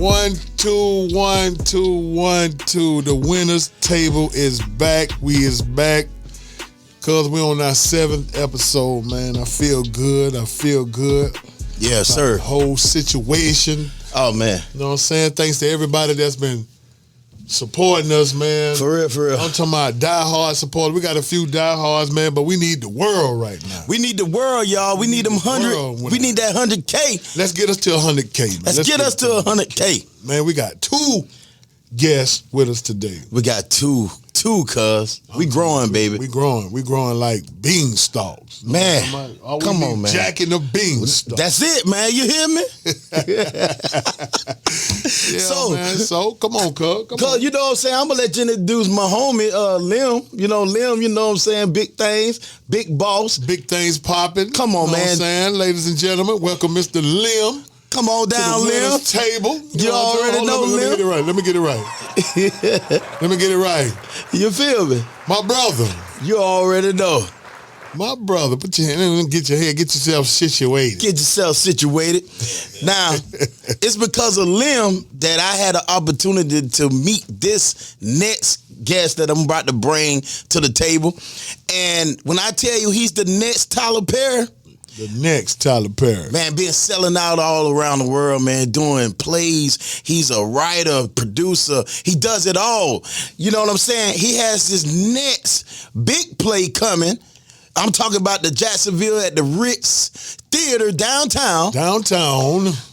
1, 2, 1, 2, 1, 2. The winners table is back. We is back. Cause we're on our 7th episode, man. I feel good. Yes, sir. The whole situation. Oh, man. You know what I'm saying? Thanks to everybody that's been supporting us, man. For real. I'm talking about diehard support. We got a few diehards, man, but we need the world right now. We need the world, y'all. We need them 100. We need that 100K. Let's get us to 100K, man. Let's get us to 100K. Man, we got 2 guests with us today. We got two, cuz. We growing, baby. We growing like beanstalks. Man, come on, man. Jacking the beanstalk. That's it, man. You hear me? Man. So, come on, cuz. Cuz, you know what I'm saying? I'm going to let you introduce my homie, Lim. Lim, you know what I'm saying? Big things, big boss. Big things popping. Come on, you know man. What I'm saying? Ladies and gentlemen, welcome Mr. Lim. Come on down, Lim. Table. You already know, Lim. Let me get it right. You feel me? My brother. You already know. My brother. Put your hand in, get yourself situated. Get yourself situated. Now, it's because of Lim that I had an opportunity to meet this next guest that I'm about to bring to the table. And when I tell you he's the next Tyler Perry, the next Tyler Perry. Man, been selling out all around the world, man, doing plays. He's a writer, producer. He does it all. You know what I'm saying? He has this next big play coming. I'm talking about the Jacksonville at the Ritz Theater downtown.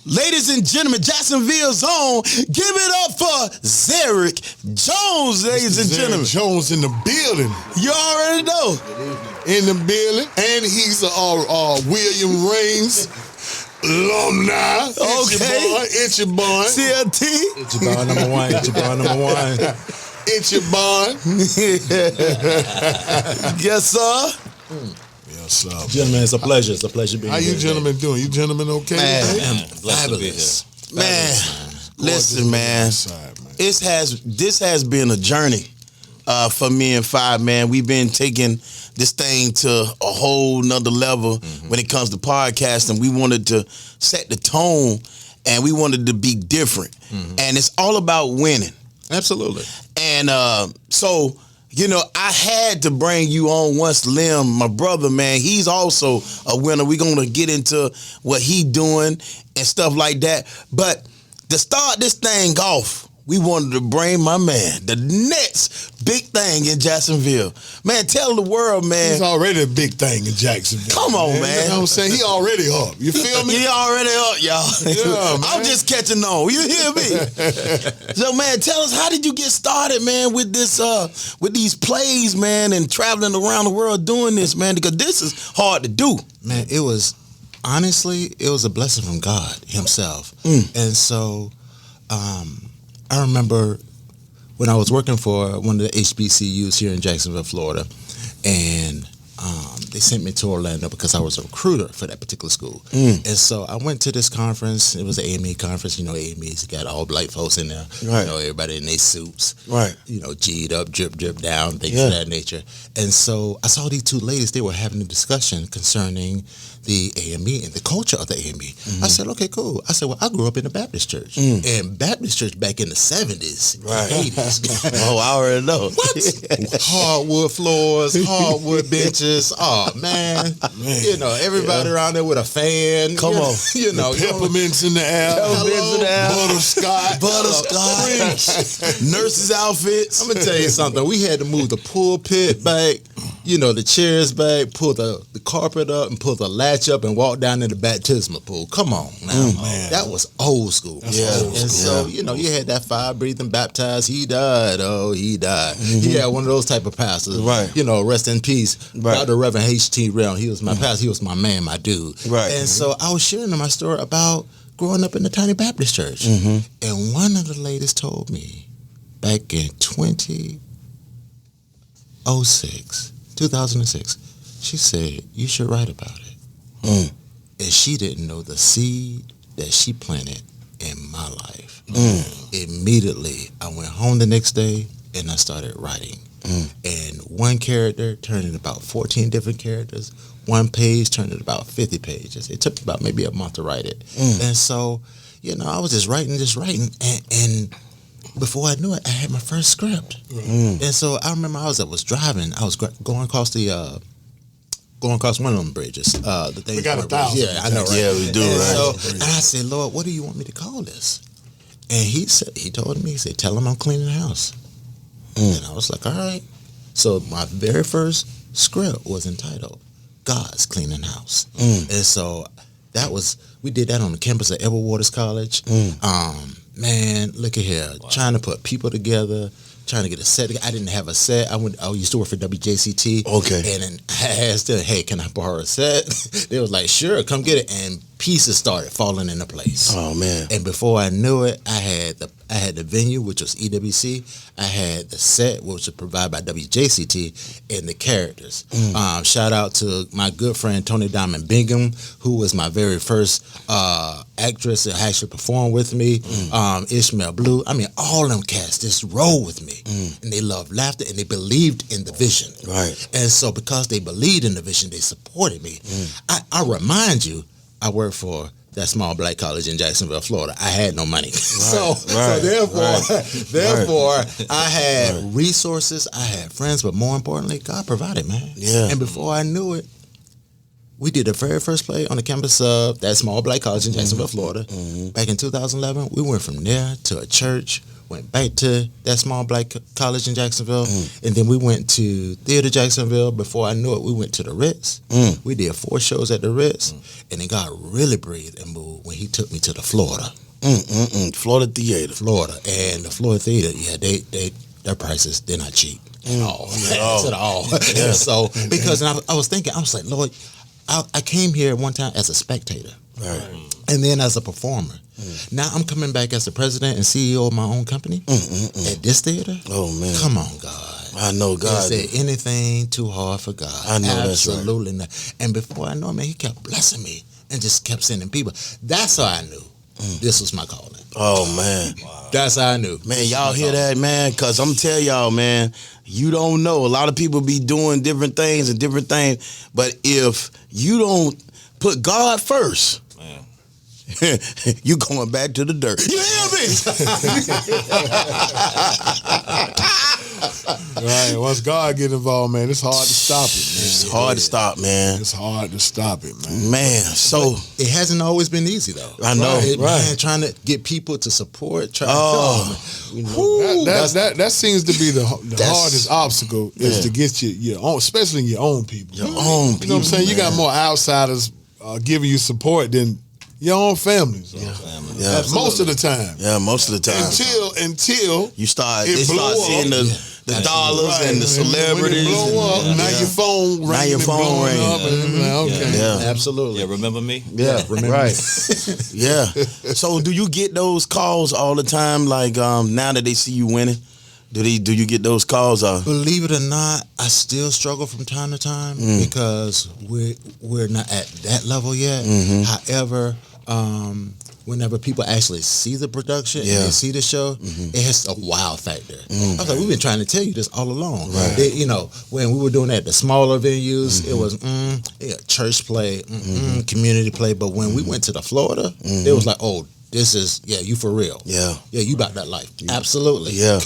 Ladies and gentlemen, Jacksonville's own. Give it up for Zerrick Jones, ladies and gentlemen. Jones in the building. You already know. In the building. And he's William Raines alumni. Okay. It's your boy. CLT. It's your boy number one. It's your boy. Yes, sir. Yes, sir. Gentlemen, it's a pleasure. It's a pleasure being here. How you gentlemen doing? You gentlemen okay? Man, fabulous. Man, listen, man. This has been a journey for me and Five, man. We've been taking this thing to a whole nother level when it comes to podcasting. We wanted to set the tone and we wanted to be different. And it's all about winning. Absolutely. And so, I had to bring you on once Lim, my brother, man. He's also a winner. We're going to get into what he doing and stuff like that. But to start this thing off, we wanted to bring my man, the next big thing in Jacksonville. Man, tell the world, man. He's already a big thing in Jacksonville. Come on, man. You know what I'm saying? He already up. You feel me? He already up, y'all. Yeah, man. I'm just catching on. You hear me? So, man, tell us, how did you get started, man, with this, with these plays, man, and traveling around the world doing this, man? Because this is hard to do. Man, it was a blessing from God himself. And so, I remember when I was working for one of the HBCUs here in Jacksonville, Florida, and they sent me to Orlando because I was a recruiter for that particular school. And so I went to this conference. It was an AME conference. AME's got all black folks in there. Right. Everybody in their suits. Right. G'd up, drip down, things of that nature. And so I saw these two ladies. They were having a discussion concerning the AME and the culture of the AME. I said, okay, cool. I said, well, I grew up in a Baptist church. And Baptist church back in the 70s, Right. 80s. Oh, I already know. What? Hardwood floors, hardwood benches. Oh, man. Everybody around there with a fan. Come on. Peppermints in the air. Butterscotch. Nurses' outfits. I'm going to tell you something. We had to move the pulpit back, the chairs back, pull the carpet up, and pull the latch up and walk down in the baptismal pool. Come on now. Man. That was old school. So, you had that fire breathing baptized. He died. Oh, he died. He had one of those type of pastors. Right. Rest in peace. Right. Dr. Reverend H.T. Realm. He was my pastor. He was my man, my dude. Right. And so I was sharing my story about growing up in a tiny Baptist church. And one of the ladies told me back in 2006, she said, you should write about it. And she didn't know the seed that she planted in my life. Immediately, I went home the next day and I started writing. And one character turned into about 14 different characters. One page turned into about 50 pages. It took about maybe a month to write it. And so, I was just writing, and before I knew it, I had my first script. And so I remember I was driving. I was going across one of them bridges. The thing we got 1,000. Yeah, I know, right? Yeah, we do, right? And I said, Lord, what do you want me to call this? And he told me, tell him I'm cleaning the house. And I was like, all right. So my very first script was entitled God's Cleaning House. And so we did that on the campus of Edward Waters College. Man, look at here, trying to put people together, trying to get a set. I didn't have a set. I used to work for WJCT. Okay. And then I asked them, hey, can I borrow a set? They was like, sure, come get it. And pieces started falling into place. Oh man. And before I knew it, I had the venue, which was EWC. I had the set, which was provided by WJCT, and the characters. Shout out to my good friend Tony Diamond Bingham, who was my very first actress that actually performed with me. Ishmael Blue. I mean, all of them cats just rolled with me. And they loved laughter, and they believed in the vision. Right. And so because they believed in the vision, they supported me. I remind you, I worked for that small black college in Jacksonville, Florida. I had no money. So therefore, I had resources, I had friends, but more importantly, God provided, man. Yeah. And before I knew it, we did the very first play on the campus of that small black college in Jacksonville, Florida. Back in 2011, we went from there to a church, went back to that small black college in Jacksonville, and then we went to Theater Jacksonville. Before I knew it, we went to the Ritz. We did 4 shows at the Ritz, and then God really breathed and moved when he took me to the Florida. Florida Theater. Florida. And the Florida Theater, their prices, they're not cheap at all. At all. Yeah. So, because I was thinking, I was like, Lord, I came here one time as a spectator. Right. And then as a performer. Now I'm coming back as the president and CEO of my own company at this theater. Oh man. Come on, God. I know God. Is there anything too hard for God? I know Absolutely not. And before I know it, man, he kept blessing me and just kept sending people. That's how I knew this was my calling. Oh man. That's how I knew. Man, y'all hear that, man? Because I'm telling y'all, man, you don't know. A lot of people be doing different things, but if you don't put God first, you going back to the dirt. You hear me? Right. Once God get involved, man, it's hard to stop it, man. It's hard to stop, man. It's hard to stop it, man. Man, so it hasn't always been easy though. I know, Man, trying to get people to support. That seems to be the hardest obstacle is to get your own, especially your own people. Your own people. You know what I'm saying? Man. You got more outsiders giving you support than your own family. So. Yeah. Most of the time. Yeah, most of the time. Until you start seeing the dollars and the celebrities. When it blow up, now your phone ringing. Now your phone ringing. Up and okay. Yeah. Absolutely. Yeah, remember me? Yeah, right. Yeah. So do you get those calls all the time? Like now that they see you winning? Do you get those calls? Believe it or not, I still struggle from time to time because we're not at that level yet. However, whenever people actually see the production and they see the show, it has a wow factor. I was like, we've been trying to tell you this all along. Right. When we were doing that at the smaller venues, it was church play, community play. But when we went to the Florida, it was like, oh, this is, you for real. Yeah, you about that life. Absolutely. Yeah.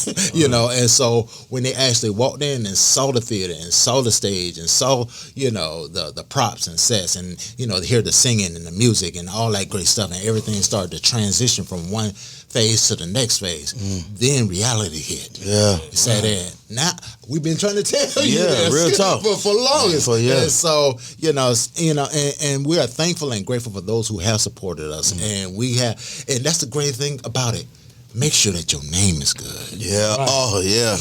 And so when they actually walked in and saw the theater and saw the stage and saw, the props and sets and, hear the singing and the music and all that great stuff and everything started to transition from one phase to the next phase, then reality hit. Yeah. It sat in. Now, we've been trying to tell you this real talk. for longest. Yeah. And so, and we are thankful and grateful for those who have supported us. And and that's the great thing about it. Make sure that your name is good. Yeah. Right. Oh, yeah.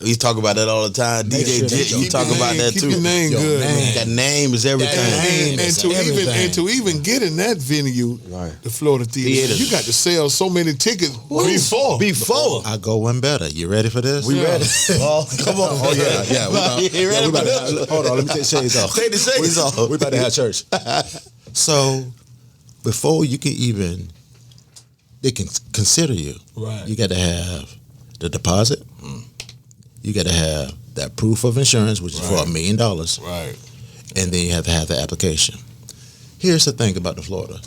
We talk about that all the time. DJ Jit, you talk about that too. Keep your name good. Man. That name is everything. And to even get in that venue, the Florida Theater, you got to sell so many tickets before. I go one better. You ready for this? We ready. Oh, come on. Oh yeah. Hold on. Let me take the shades off. Take the shades off. We about to have church. So before you can even, they can consider you. Right. You got to have the deposit. You got to have that proof of insurance, which is for $1 million. Right. And then you have to have the application. Here's the thing about the Florida.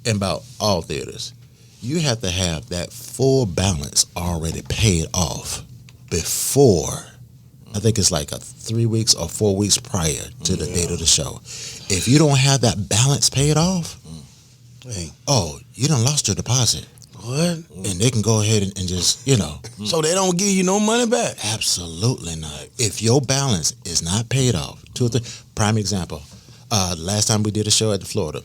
in about all theaters, you have to have that full balance already paid off before, I think it's like 3 weeks or 4 weeks prior to the date of the show. If you don't have that balance paid off, you done lost your deposit. What? And they can go ahead and just, So they don't give you no money back? Absolutely not. If your balance is not paid off, prime example, last time we did a show at the Florida,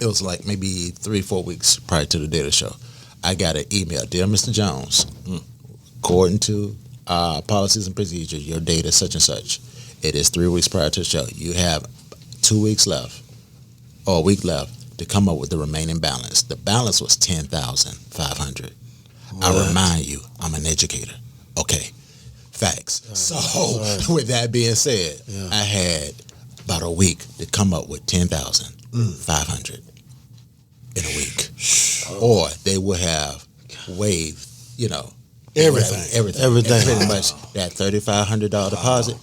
it was like maybe 3-4 weeks prior to the day of the show. I got an email, dear Mr. Jones, according to policies and procedures, your date is such and such. It is 3 weeks prior to the show. You have 2 weeks left, or a week left, to come up with the remaining balance. The balance was $10,500. I remind you, I'm an educator. Okay, facts. So with that being said, I had about a week to come up with $10,500 in a week, or they would have waived, everything. Pretty much that $3,500 deposit.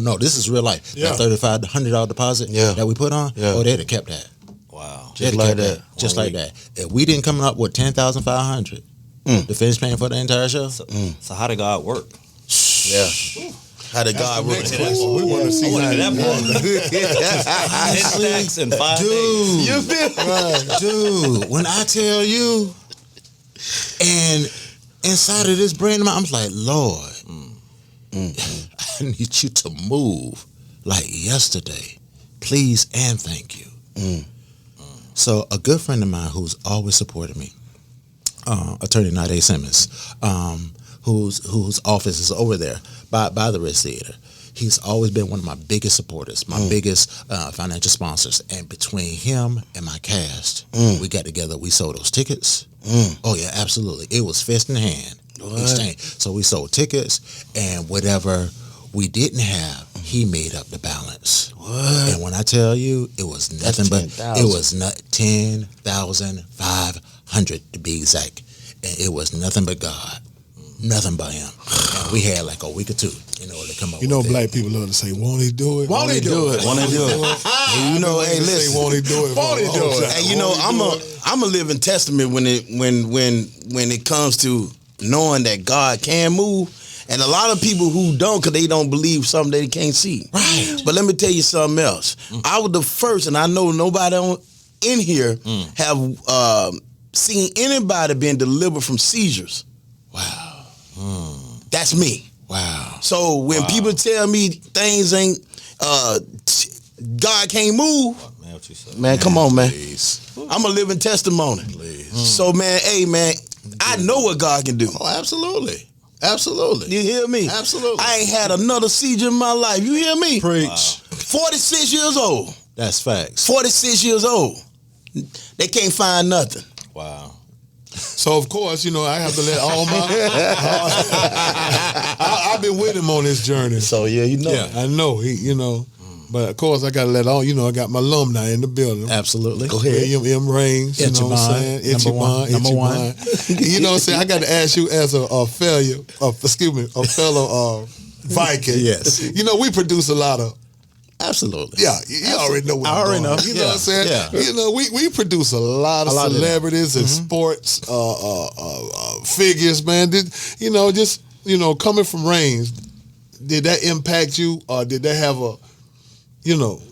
No, this is real life. That $3,500 deposit that we put on. They'd have kept that. Wow, Just like that. If we didn't come up with $10,500 to finish paying for the entire show, So how did God work? Yeah. How did God work? We want to see how that Honestly, in 5 days. You feel right, dude, when I tell you, and inside of this brain of mine, I'm like, Lord, I need you to move like yesterday. Please and thank you. So a good friend of mine who's always supported me, Attorney Nade Simmons, whose office is over there by the Ritz Theater. He's always been one of my biggest supporters, my biggest financial sponsors. And between him and my cast, we got together, we sold those tickets. Oh, yeah, absolutely. It was fist in hand. Exchange. So we sold tickets, and whatever we didn't have, he made up the balance. What? And when I tell you, it was nothing but, it was $10,500 to be exact. And it was nothing but God. Nothing but him. And we had like a week or two in order to come up with it. Black people love to say, won't he do it? Won't he do it? Won't he do it? And hey, listen. Say, won't he do it? Won't he do it? And I'm a living testament when it comes to knowing that God can move. And a lot of people who don't, because they don't believe something they can't see. Right. But let me tell you something else. I was the first, and I know nobody in here have seen anybody being delivered from seizures. Wow. That's me. Wow. So when people tell me things ain't, God can't move, Man, what you said? man, come on, man. Please. I'm a living testimony. Please. So, man, I know what God can do. Oh, absolutely. Absolutely. You hear me? Absolutely. I ain't had another seizure in my life. You hear me? Preach. 46 years old. That's facts. 46 years old. They can't find nothing. Wow. So of course, I have to let all my. I've been with him on this journey. So yeah, Yeah, I know he. But of course, I got to let all. I got my alumni in the building. Absolutely. Go ahead. M. Reigns. You know what I'm saying? Number one. You know what I'm saying? I got to ask you as a fellow Viking. Yes. We produce a lot of. Absolutely. Yeah, you already know what I already know. You know what I'm saying? Yeah. We produce a lot of celebrities and sports figures, man. Coming from Reigns, did that impact you, or did that have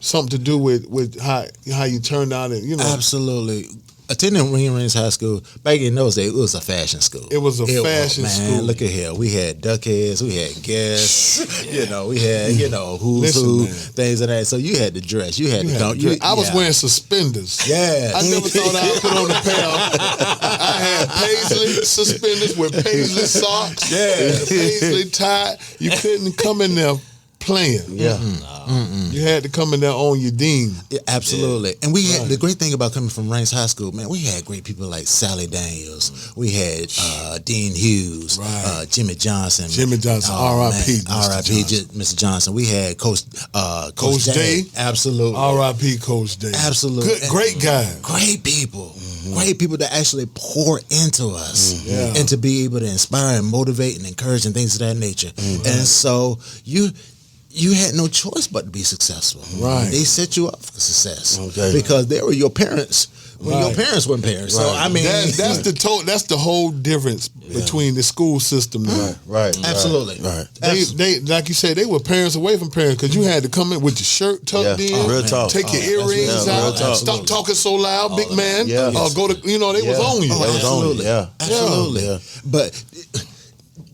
something to do with how you turned out and Absolutely. Attending Reigns High School, back in those days, it was a fashion school. It was a fashion school. Look at here. We had duckheads, we had guests, we had, who's who, things of that. So you had to dress. You had to come. I was wearing suspenders. Yeah. I never thought I'd put on a pair. I had paisley suspenders with paisley socks. Yeah. Paisley tie. You couldn't come in there playing. Yeah. You had to come in there on your dean. Yeah, absolutely. Yeah. And we had the great thing about coming from Reigns High School, man, we had great people like Sally Daniels. We had Dean Hughes, Jimmy Johnson. R.I.P. R.I.P. Mr. Johnson. We had Coach Day. Absolutely. R.I.P. Coach Day. Absolutely. Great guy. Great people. Great people that actually pour into us and to be able to inspire and motivate and encourage and things of that nature. And so you had no choice but to be successful. Right. They set you up for success. Okay. Because they were your parents when your parents weren't parents. So I mean, that's the whole difference between the school system. Right. absolutely. Right. They like you said, they were parents away from parents because you had to come in with your shirt tucked in, Real talk. take your earrings real out, talk. stop talking so loud, big man. Yeah. Go to they was on you. They was on you. Yeah. Absolutely. Yeah. But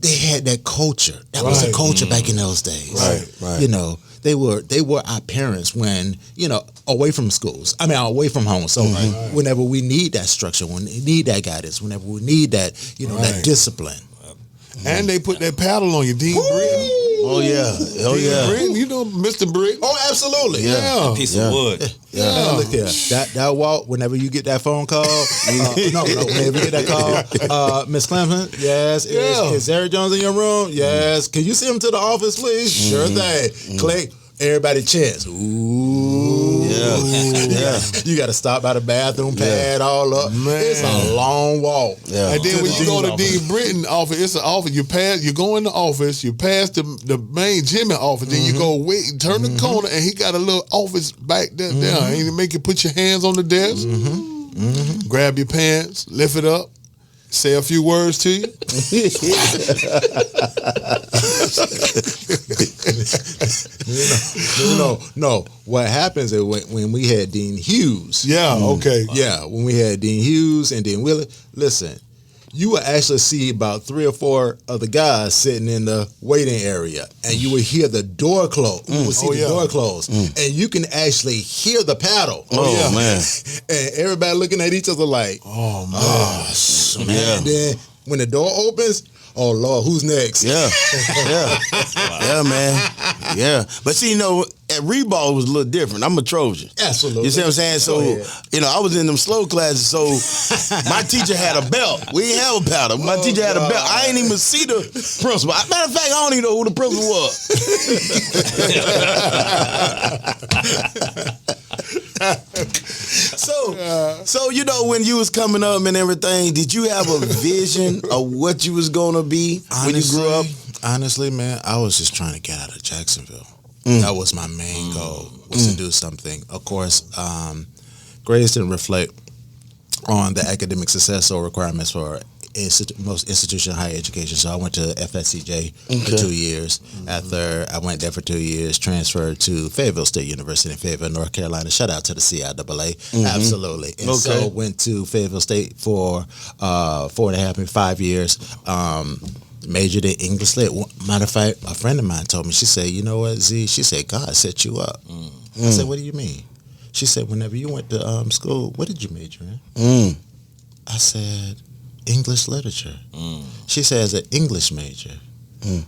they had that culture. That was the culture back in those days. Right. You know, they were our parents when, away from schools. I mean, away from home. So whenever we need that structure, when we need that guidance, whenever we need that, that discipline. And they put that paddle on you, Dean Britton. Oh yeah. Oh Dean yeah. Britton, Mr. Britton. Oh, absolutely. Yeah. A piece of wood. Yeah. Look here. That walk, whenever you get that phone call, whenever you get that call, Miss Clemson, yes, is Zerrick Jones in your room? Yes. Can you see him to the office, please? Sure thing. Click. Everybody chants. Ooh. Yeah. You got to stop by the bathroom pad all up. Man. It's a long walk. Yeah. And then when you go to Dean's Dean Britton office, it's an office. You go in the office, you pass the main Jimmy office, then you go turn the corner, and he got a little office back there. And he make you put your hands on the desk, grab your pants, lift it up, say a few words to you. No. What happens is when we had Dean Hughes. Yeah, okay. Yeah, when we had Dean Hughes and Dean Willie, listen, you would actually see about 3 or 4 of the guys sitting in the waiting area, and you would hear the door close. You would see the door close, and you can actually hear the paddle. Oh man. And everybody looking at each other like, Oh man. Yeah. and then when the door opens, oh Lord, who's next? Yeah. Yeah, man. Yeah. But see, at Reball was a little different. I'm a Trojan. Absolutely. You see what I'm saying? So, I was in them slow classes, so my teacher had a belt. We didn't have a paddle. My teacher had a belt. I ain't even see the principal. Matter of fact, I don't even know who the principal was. So when you was coming up and everything, did you have a vision of what you was gonna be when you grew up? Honestly, man, I was just trying to get out of Jacksonville. That was my main goal, was to do something. Of course, grades didn't reflect on the academic success or requirements for most institutional higher education. So I went to FSCJ for 2 years. After I went there for 2 years, transferred to Fayetteville State University in Fayetteville, North Carolina. Shout out to the CIAA. Absolutely. And so went to Fayetteville State for 5 years. Majored in English Lit. Matter of fact, a friend of mine told me, she said, you know what, Z? She said, God set you up. I said, what do you mean? She said, whenever you went to school, what did you major in? I said, English literature. She said, as an English major,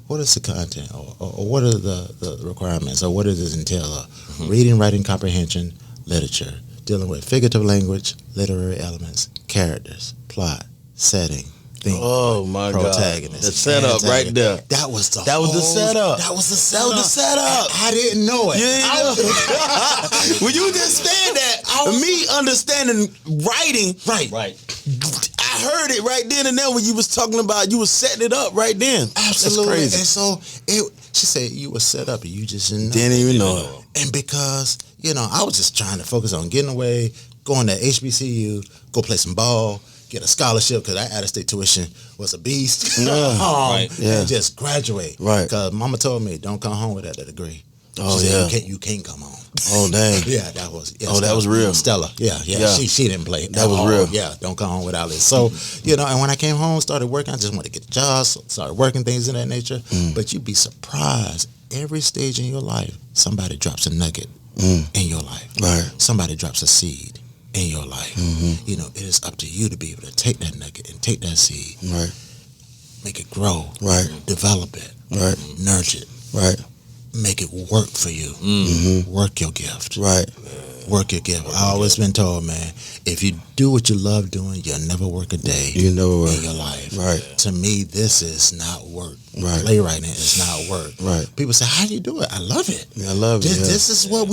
what is the content or what are the requirements or what does it entail? Reading, writing, comprehension, literature, dealing with figurative language, literary elements, characters, plot, setting, theme, Oh my protagonist, God. The setup right there. That was the That was the setup. That was the That was the setup. I didn't know it. When you just said that, me understanding writing, Right. I heard it right then and there when you was talking about, you was setting it up right then. Absolutely. That's crazy. And so she said you were set up and you just didn't know. Didn't even know it. And because, I was just trying to focus on getting away, going to HBCU, go play some ball, get a scholarship because that out-of-state tuition was a beast. And just graduate. Right. Because mama told me, don't come home without a degree. Oh, She yeah. said, you can't come home. Oh, dang. Yeah, that was. Yeah, Oh, that was real. Stella. Yeah. She didn't play. That was real. Yeah, don't come home without it. So, and when I came home, started working, I just wanted to get jobs, started working, things of that nature. But you'd be surprised, every stage in your life, somebody drops a nugget in your life. Right. Somebody drops a seed in your life. It is up to you to be able to take that nugget and take that seed. Right. Make it grow. Right. Develop it. Right. Nurture it. Right. Make it work for you. Work your gift. Right. Work your gift. I've always been told, man, if you do what you love doing, you'll never work a day You never in your life. Right. To me, this is not work. Right. Playwriting is not work. Right. People say, how do you do it? I love it. Yeah, I love it. This is what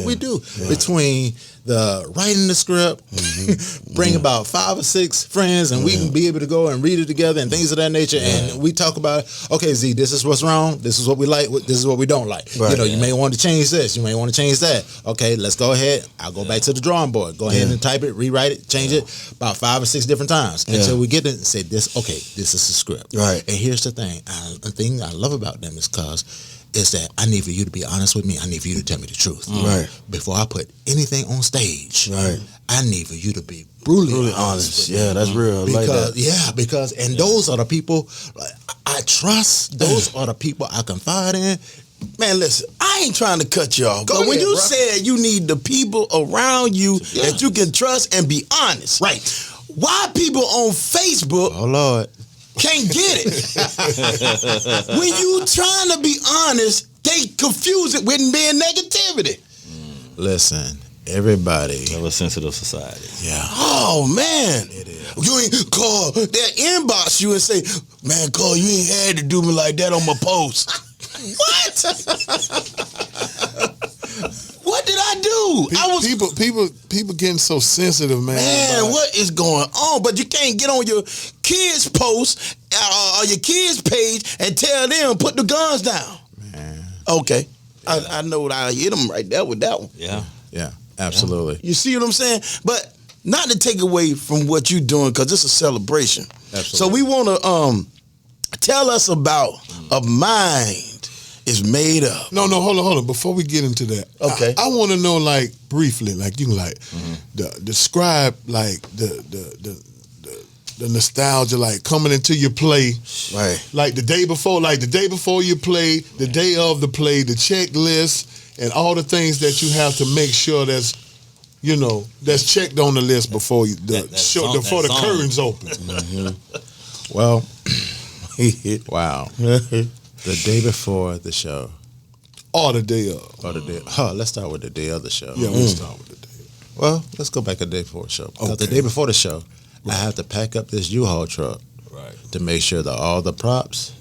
we do. Between writing the script, bring about 5 or 6 friends, and we can be able to go and read it together and things of that nature. And we talk about, okay, Z, this is what's wrong. This is what we like. This is what we don't like. Right. You may want to change this. You may want to change that. Okay, let's go ahead. I'll go back to the drawing board. Go ahead and type it, rewrite it, change it about 5 or 6 different times until we get it and say this. Okay, this is the script. Right. And here's the thing. The thing I love about them is that I need for you to be honest with me. I need for you to tell me the truth. Right. Before I put anything on stage, right, I need for you to be brutally honest. Yeah, that's real. Because those are the people I trust. Those are the people I confide in. Man, listen, I ain't trying to cut you off. But when you said you need the people around you that you can trust and be honest. Right. Why people on Facebook, oh Lord, can't get it? When you trying to be honest, they confuse it with being negativity. Listen, everybody. We have a sensitive society. Yeah. Oh, man. It is. You ain't call, they'll inbox you and say, man, Carl, you ain't had to do me like that on my post. What? What did I do? People getting so sensitive, man. Man, what is going on? But you can't get on your kids' post or your kids' page and tell them put the guns down. Man. Okay, I know what I hit them right there with that one. Yeah, absolutely. You see what I'm saying? But not to take away from what you're doing, because it's a celebration. Absolutely. So we want to tell us about A Mind Is Made Up. No, hold on. Before we get into that, okay, I want to know, like, briefly, like, you can describe like the nostalgia, like coming into your play, right? Like the day before you play, the day of the play, the checklist, and all the things that you have to make sure that's checked on the list before before the curtains open. Mm-hmm. Well, wow. The day before the show. Or the day of. Let's start with the day of the show. Yeah, we'll start with the day. Well, let's go back a day before the show. Because the day before the show, I have to pack up this U-Haul truck to make sure that all the props,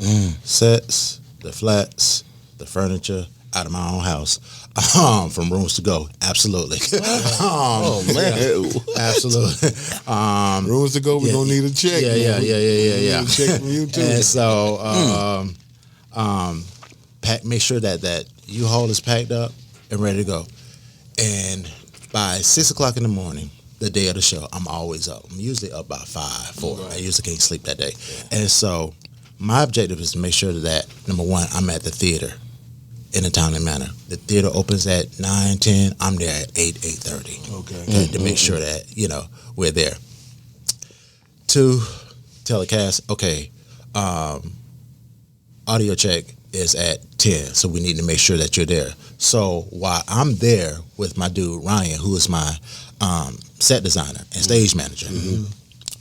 sets, the flats, the furniture out of my own house, from rooms to go. Absolutely. Oh man, absolutely. Rooms to go. We're gonna need a check. Yeah. Need a check from you too. And so, make sure that U-Haul is packed up and ready to go. And by 6 o'clock in the morning, the day of the show, I'm always up. I'm usually up by 5, 4. Right. I usually can't sleep that day. Yeah. And so my objective is to make sure that, number one, I'm at the theater in a timely manner. The theater opens at 9, 10. I'm there at 8, 8:30. Okay. To make sure that, we're there. 2, tell the cast, okay, audio check is at 10, so we need to make sure that you're there. So while I'm there with my dude Ryan, who is my set designer and stage manager,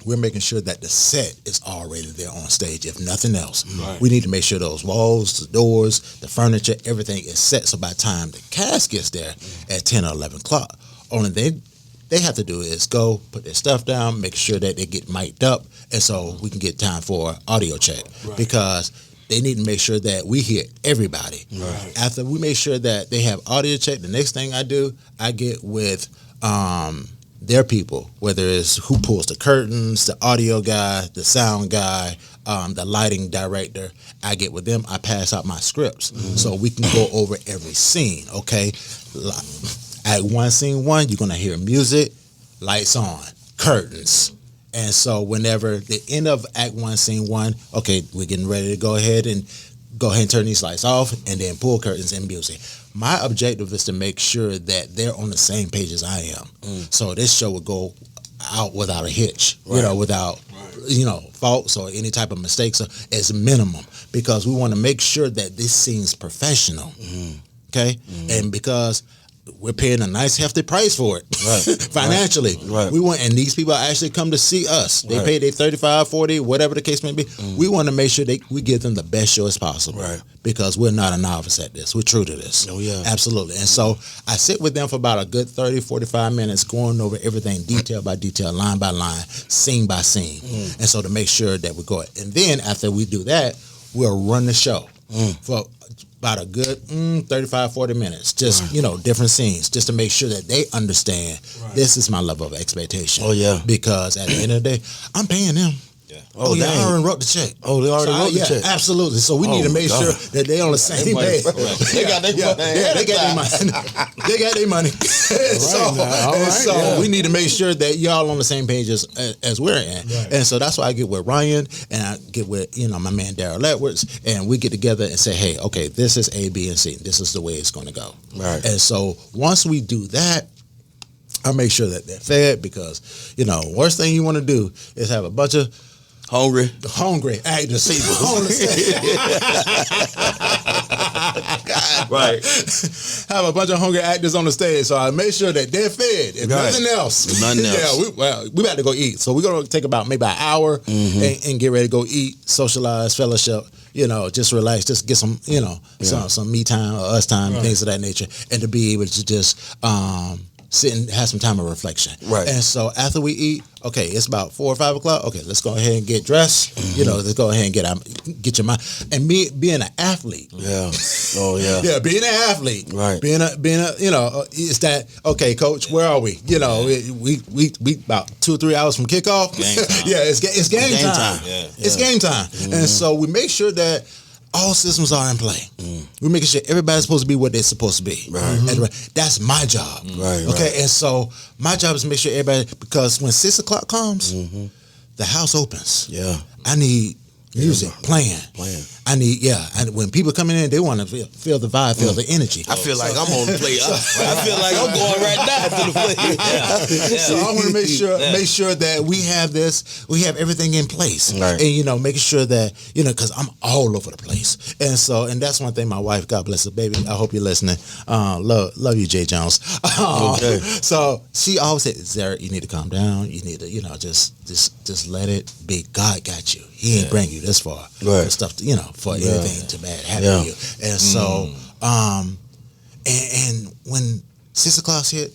we're making sure that the set is already there on stage, if nothing else. Right. We need to make sure those walls, the doors, the furniture, everything is set, so by the time the cast gets there at 10 or 11 o'clock, only they have to do is go, put their stuff down, make sure that they get mic'd up, and so we can get time for audio check. Right. Because they need to make sure that we hear everybody. Right. After we make sure that they have audio check, the next thing I do, I get with their people, whether it's who pulls the curtains, the audio guy, the sound guy, the lighting director. I get with them. I pass out my scripts so we can go over every scene, okay? At scene 1, you're going to hear music, lights on, curtains. And so whenever the end of Act 1, Scene 1, okay, we're getting ready to go ahead and turn these lights off and then pull curtains and music. My objective is to make sure that they're on the same page as I am. So this show will go out without a hitch, without faults or any type of mistakes as minimum, because we want to make sure that this scene's professional. Okay? And because we're paying a nice hefty price for it financially. Right. We want, and these people actually come to see us. They pay their 35, 40, whatever the case may be. We want to make sure we give them the best show as possible. Right. Because we're not a novice at this. We're true to this. Oh yeah. Absolutely. And so I sit with them for about a good 30, 45 minutes going over everything detail by detail, line by line, scene by scene. And so to make sure that we go. And then after we do that, we'll run the show. about a good 35, 40 minutes. Just, different scenes, just to make sure that they understand this is my level of expectation. Oh, yeah. Because at the end of the day, I'm paying them. Yeah. Oh, yeah, I already wrote the check. Oh, they already wrote the check. Absolutely. So we need to make sure that they on the same page. They got their money. Yeah, they got their money. They got their money. So we need to make sure that y'all on the same page as we're in. Right. And so that's why I get with Ryan and I get with, my man Daryl Edwards, and we get together and say, hey, okay, this is A, B, and C. This is the way it's going to go. Right. And so once we do that, I make sure that they're fed because, worst thing you want to do is have a bunch of hungry actors on the stage. Right. Have a bunch of hungry actors on the stage, so I make sure that they're fed. If nothing else. We about to go eat. So we're gonna take about maybe an hour and get ready to go eat, socialize, fellowship. Just relax, just get some, some me time or us time, things of that nature, and to be able to just sit and have some time of reflection. Right. And so after we eat, okay, it's about 4 or 5 o'clock. Okay, let's go ahead and get dressed. Let's go ahead and get your mind. And me being an athlete. Yeah. Oh yeah. Yeah, being an athlete. Right. Being a it's that, okay, coach, where are we? We about 2 or 3 hours from kickoff. Game time. Yeah, it's game time. Yeah. It's game time. And so we make sure that all systems are in play. We're making sure everybody's supposed to be what they're supposed to be. Right. And that's my job. Right. Okay. And so my job is to make sure everybody, because when 6 o'clock comes, the house opens. Yeah. I need music playing. I need, and when people come in, they want to feel the vibe, feel the energy. I feel like I'm on the play. I feel like I'm going right now to the play. So I want to make sure that we have everything in place, right. And making sure that because I'm all over the place, and that's one thing. My wife, God bless her, baby. I hope you're listening. Love you, Jay Jones. Okay. So she always said, Zerrick, you need to calm down. You need to just let it be. God got you. He ain't bring you this far. Right. For stuff, for anything to bad happen to you. And so, and when 6 o'clock hit,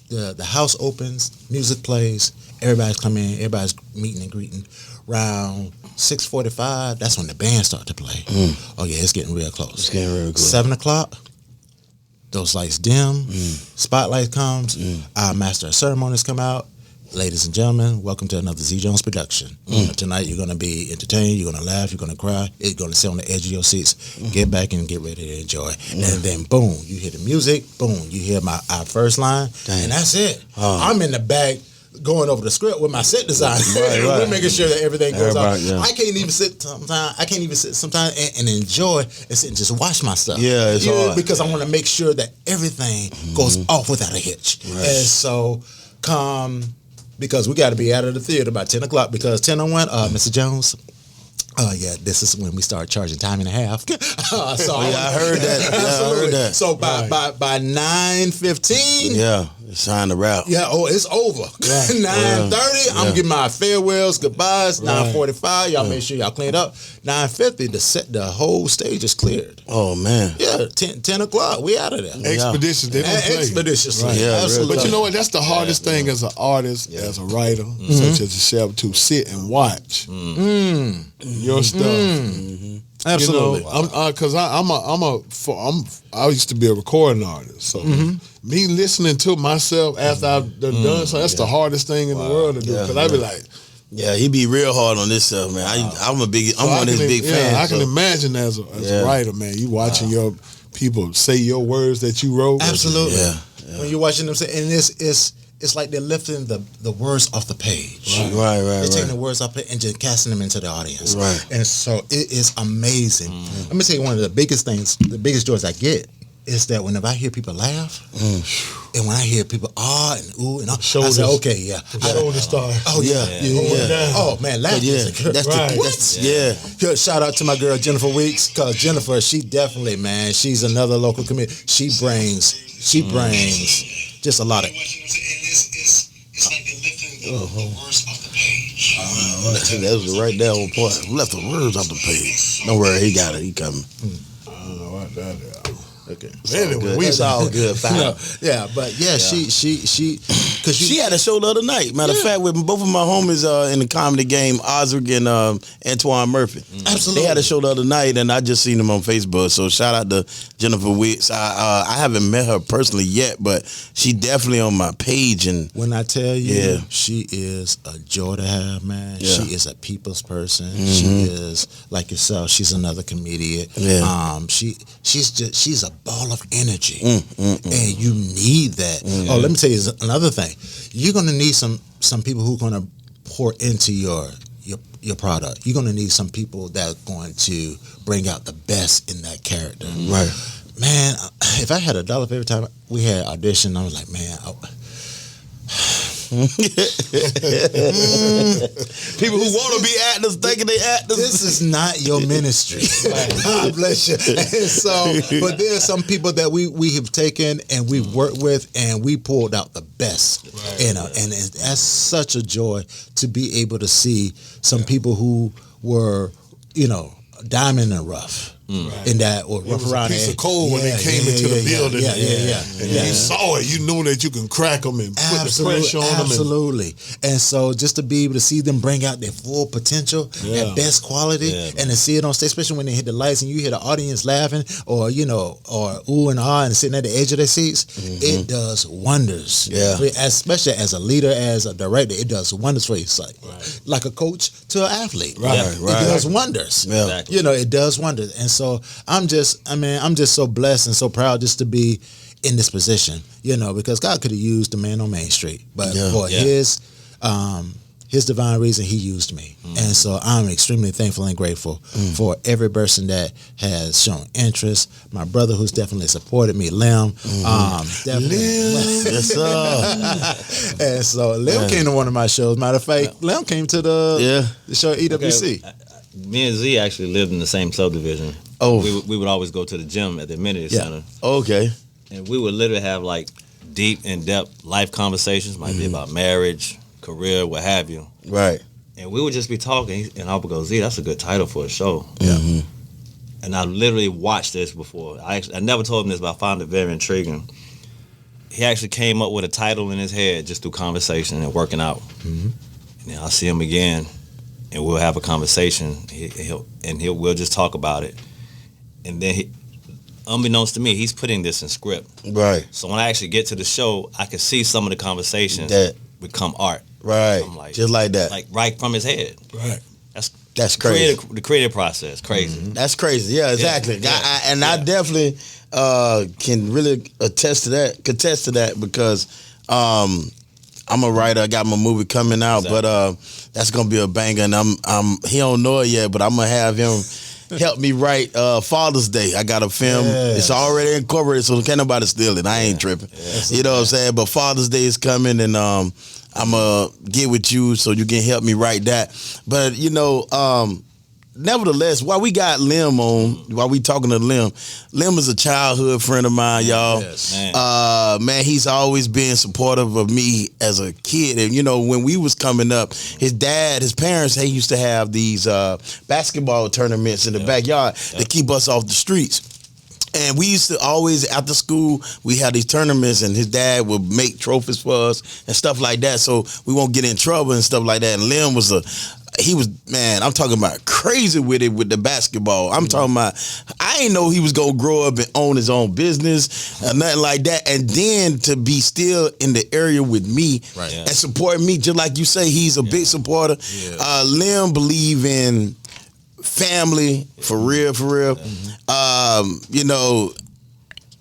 the house opens, music plays, everybody's coming in, everybody's meeting and greeting. Around 6:45, that's when the band start to play. Oh yeah, it's getting real close. It's getting real close. 7 o'clock, those lights dim, spotlight comes, our master of ceremonies come out. Ladies and gentlemen, welcome to another Z Jones production. Tonight you're going to be entertained, you're going to laugh, you're going to cry, you're going to sit on the edge of your seats. Get back and get ready to enjoy. And then boom, you hear the music, boom, you hear our first line, and that's it. I'm in the back going over the script with my set designer. We're making sure that everything goes out. Yeah. I can't even sit sometimes and enjoy and sit and just watch my stuff. Yeah, it's hard. Because I want to make sure that everything goes off without a hitch. Right. And so because we got to be out of the theater by 10 o'clock because 10:01, Mr. Jones. This is when we start charging time and a half. I heard that. Yeah, I heard that. So by 9:15, it's time to wrap. Yeah, it's over. 9:30, I'm giving my farewells, goodbyes. 9:45, y'all make sure y'all clean up. 9:50, the whole stage is cleared. Oh man. Yeah, 10 o'clock, we out of there. Expeditious, they don't play. Expeditiously. Right. Yeah, absolutely. But you know what? That's the hardest thing as an artist, as a writer, such as yourself, to sit and watch your stuff. Absolutely. Because I used to be a recording artist, so me listening to myself after I've done so, that's the hardest thing in the world to do. Because I be like, he be real hard on this stuff, man. I'm one of his big fans. I can imagine as a writer, man, you watching your people say your words that you wrote. Absolutely. When you're watching them say, and it's like they're lifting the words off the page. Right. They're taking the words off and just casting them into the audience. Right. And so it is amazing. Let me tell you one of the biggest things, the biggest joys I get is that whenever I hear people laugh, and when I hear people and ooh and I say, okay, Shoulder star. Oh yeah. Oh man, laughter is a shout out to my girl Jennifer Weeks, because Jennifer, she definitely, man, she's another local comedian. She brings just a lot of. It's like they're lifting the words off the page. That was right there on point. Left the words off the page. Don't worry, he got it. He coming. I don't know what that is. Okay. It's all good. But she She had a show the other night. Matter of fact, with both of my homies in the comedy game, Zerrick and Antoine Murphy. Absolutely. They had a show the other night, and I just seen them on Facebook. So shout out to Jennifer Wicks. I haven't met her personally yet, but she definitely on my page. And when I tell you, Yeah. she is a joy to have, man. Yeah. She is a people's person. She is like yourself. She's another comedian. Yeah. She's a ball of energy, and you need that. Oh, let me tell you another thing. You're gonna need some people who are gonna pour into your product. You're gonna need some people that are going to bring out the best in that character. Right. Man, if I had $1 for every time we had audition, I was like, man. People who want to be actors thinking they actors. This is not your ministry. God bless you. And so, but there are some people that we have taken and we've worked with, and we pulled out the best. And that's such a joy to be able to see some people who were, diamond in the rough. In that, or It rough was around a piece the of coal when they came into the building. And you saw it. You knew that you can crack them and put the pressure on them. Absolutely. And so just to be able to see them bring out their full potential at best quality, and to see it on stage, especially when they hit the lights and you hear the audience laughing or ooh and ah and sitting at the edge of their seats, it does wonders. Yeah. Especially as a leader, as a director, it does wonders for you. It's like a coach to an athlete. It does wonders. Yeah. Exactly. It does wonders. And so I'm just so blessed and so proud just to be in this position, because God could have used the man on Main Street, but for his divine reason, he used me. And so I'm extremely thankful and grateful for every person that has shown interest. My brother who's definitely supported me, Lim. Definitely. Yes, sir. And so Lim came to one of my shows. Matter of fact, Lim came to the show at EWC. Okay. Me and Z actually lived in the same subdivision. Oh. We would always go to the gym at the amenity center. Okay. And we would literally have like deep, in-depth life conversations. Might be about marriage, career, what have you. Right. And we would just be talking, and I would go, Z, that's a good title for a show. Yeah. And I literally watched this before. I never told him this, but I found it very intriguing. He actually came up with a title in his head just through conversation and working out. And then I'll see him again, and we'll have a conversation. We'll just talk about it. And then, unbeknownst to me, he's putting this in script. Right. So when I actually get to the show, I can see some of the conversations That become art. Right. I'm like, just like that. Like right from his head. Right. That's crazy. The creative process, crazy. That's crazy. Yeah, exactly. Yeah. I definitely can really contest to that because I'm a writer. I got my movie coming out, but that's gonna be a banger. And he don't know it yet, but I'm gonna have him help me write Father's Day. I got a film. It's already incorporated, so can't nobody steal it. I ain't tripping. You know what I'm saying? But Father's Day is coming, and I'm gonna get with you so you can help me write that. But nevertheless, while we got Lim on, while we talking to Lim is a childhood friend of mine, y'all. Yes. Man, he's always been supportive of me as a kid. And, when we was coming up, his parents, they used to have these basketball tournaments in the backyard to keep us off the streets. And we used to always, after school, we had these tournaments, and his dad would make trophies for us and stuff like that, so we won't get in trouble and stuff like that. And Lim was I'm talking about crazy with it with the basketball. I'm talking about, I ain't know he was going to grow up and own his own business or nothing like that. And then to be still in the area with me and support me, just like you say, he's a big supporter. Yeah. Lim believe in family for real.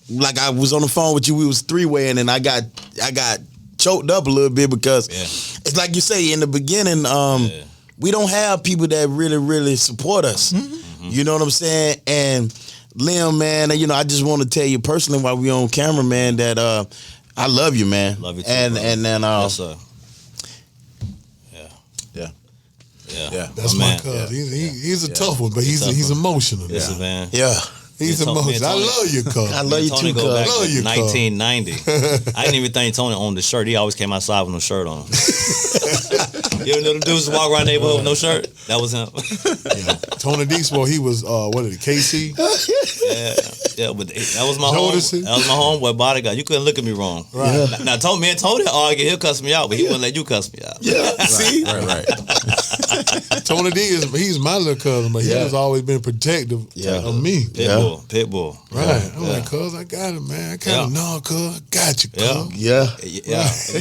Like I was on the phone with you, we was three-waying, and I got choked up a little bit because it's like you say in the beginning, we don't have people that really support us. You know what I'm saying? And Lim, man, I just want to tell you personally while we on camera, man, that I love you, man. Love you too, and brother. then Yes, sir. Yeah. That's my cuz. He's a tough one, but he's emotional. Yes, man. Yeah. He's emotional. I love you, cuz. I love you Tony too, go back Love to you, cuz. 1990. I didn't even think Tony owned the shirt. He always came outside with no shirt on. You ever know the dudes walk around the neighborhood with no shirt? That was him. Tony Deespo, he was KC. Yeah. Yeah, but that was my Jodeci. that was my homeboy bodyguard. You couldn't look at me wrong. Right. Now Tony argue, he'll cuss me out, but he wouldn't let you cuss me out. Yeah, see? Right. Tony D he's my little cousin, but he has always been protective of me. Pitbull. Right. I'm like, cuz I got it, man. I kind of know, cuz I got you, cuz. Yeah. If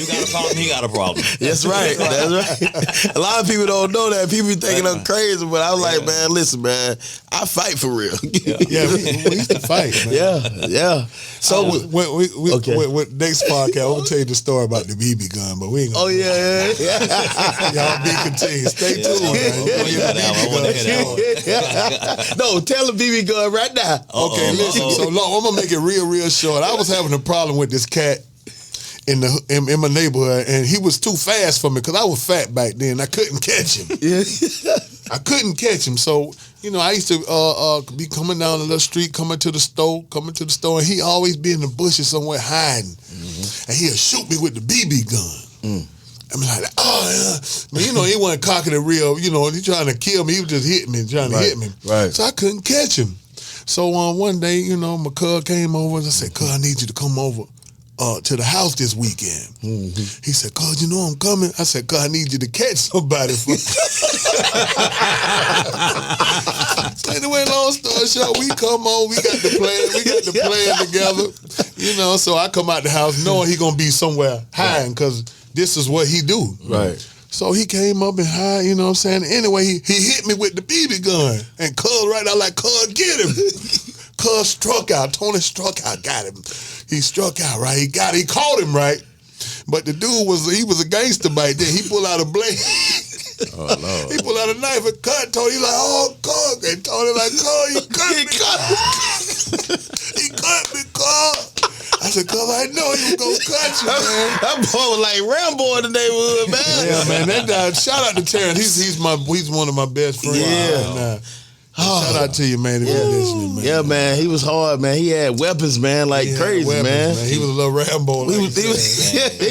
you got a problem, he got a problem. That's right. That's right. A lot of people don't know that. People be thinking I'm crazy, but I was like, man, listen, man, I fight for real. Yeah, we used to fight, man. Yeah. So with next podcast, I'm gonna tell you the story about the BB gun, but we ain't gonna y'all be continued. Stay tuned, man. I want to hear that one. No, tell the BB gun right now. Okay, listen. So I'm gonna make it real short. I was having a problem with this cat in my neighborhood, and he was too fast for me because I was fat back then. I couldn't catch him. I couldn't catch him. So I used to be coming down the little street, coming to the store, and he always be in the bushes somewhere hiding, and he'll shoot me with the BB gun. I'm like, oh yeah, man, he wasn't cocking it real. He trying to kill me. He was just hitting me, trying to hit me. Right. So I couldn't catch him. So one day, my cuz came over and I said, cuz, I need you to come over to the house this weekend. He said, cuz, I'm coming. I said, cuz, I need you to catch somebody for me. So anyway, long story short, we come on, we got the plan together. So I come out the house knowing he gonna be somewhere hiding because this is what he do. Right. So he came up and hide, you know what I'm saying? Anyway, he hit me with the BB gun. And cuz right out like, cuz, get him. Cuz struck out. Tony struck out, got him. He struck out, right? He caught him, right? But the dude was a gangster back then. He pulled out a blade. Oh, Lord. He pulled out a knife and cut Tony. He like, oh, cuz. And Tony like, cuz, you cut me. He cut me, cuz. I said, cuz, I know he was going to cut you, man. That boy was like Rambo in the neighborhood, man. Yeah, man. That guy, shout out to Terrence. He's one of my best friends. Yeah. Shout out to you, man, if you're listening, man. Yeah, man, he was hard, man. He had weapons, man, like crazy, man. He was a little Rambo. He